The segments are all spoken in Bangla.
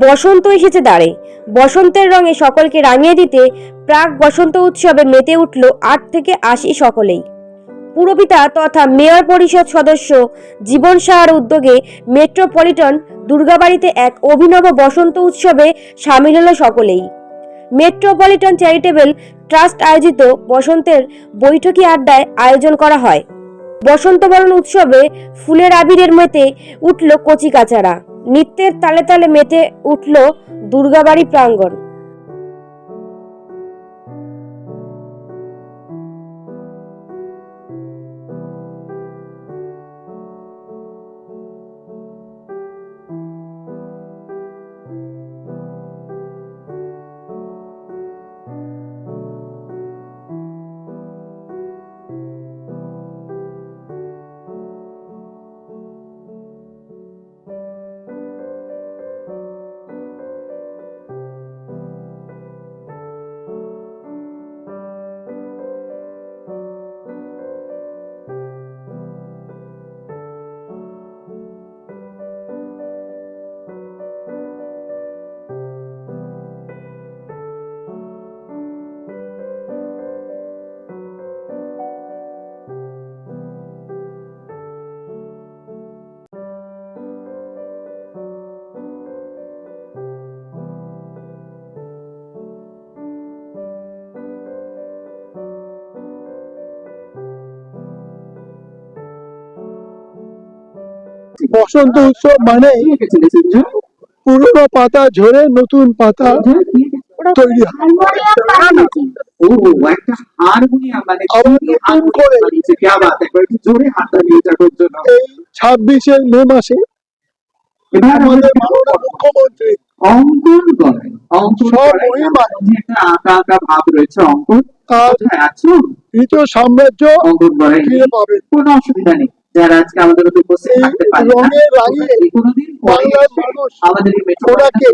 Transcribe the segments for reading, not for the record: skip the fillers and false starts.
বসন্ত এসেছে দ্বারে। বসন্তের রঙে সকলকে রাঙিয়ে দিতে প্রাক বসন্ত উৎসবে মেতে উঠল ৮ থেকে ৮০ সকলেই। পুরপিতা তথা মেয়র পরিষদ সদস্য জীবন সাহার উদ্যোগে মেট্রোপলিটন দুর্গাবাড়িতে এক অভিনব বসন্ত উৎসবে সামিল হলো সকলেই। মেট্রোপলিটন চ্যারিটেবল ট্রাস্ট আয়োজিত বসন্তের বৈঠকি আড্ডায় আয়োজন করা হয়। বসন্ত বরণ উৎসবে ফুলের আবিরের মেতে উঠল কচিকাচারা। নৃত্যের তালে তালে মেতে উঠল দুর্গাবাড়ি প্রাঙ্গণ। বসন্ত উৎসব মানে পুরনো পাতা ঝরে নতুন পাতা তৈরি হয়। আবার নতুন করে এই 26শে মে মাসে আমাদের মাননীয় মুখ্যমন্ত্রী অঙ্কন করেন, অঙ্কন একটা আঁকা আঁকা ভাব রয়েছে। অঙ্কন ঋত সাম্রাজ্য ফিরে পাবে। কোনো অসুবিধা নেই। যারা আজকে আমাদের মধ্যে উপস্থিত থাকতে পারেন রঙে রাঙিয়ে কোনোদিন বাংলার মানুষ আমাদের এই ওনাকে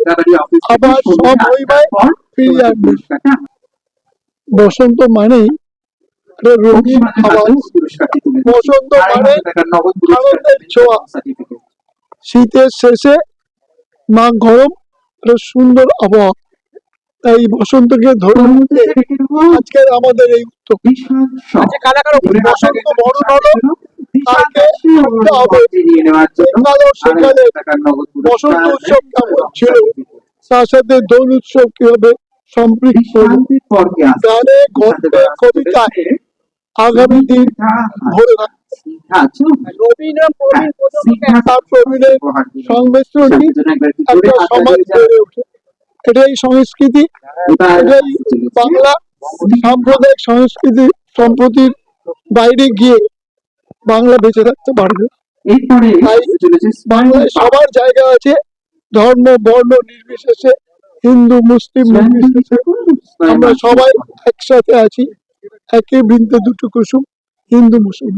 আবার সব মহিমায় ফিরিয়ে আনবে। বসন্ত মানেই একটা রঙিন আওয়াজ, বসন্ত মানে আনন্দের ছোঁয়া। শীতের শেষে মা গরম একটা সুন্দর আবহাওয়া। তাই বসন্তকে ধরে নিতে আজকের আমাদের এই উদ্যোগ। বসন্ত বরণ হলো কালকে একটা হবে। সেকালে বসন্ত উৎসব কেমন ছিল, তার সাথে দোল উৎসব কিভাবে সম্পৃক্ত, গানে গল্পে কবিতায় আগামী দিন ভরে প্রবীণের সংমিশ্রণই একটা সমাজ গড়ে ওঠে। এটাই সংস্কৃতি, এটাই বাংলা সাম্প্রদায়িক সংস্কৃতি। সম্প্রতির বাইরে গিয়ে বাংলা বেঁচে থাকতে পারবে। তাই বাংলায় সবার জায়গা আছে, ধর্ম বর্ণ নির্বিশেষে, হিন্দু মুসলিম নির্বিশেষে আমরা সবাই একসাথে আছি। একে বৃন্তে দুটো কুসুম, হিন্দু মুসলিম।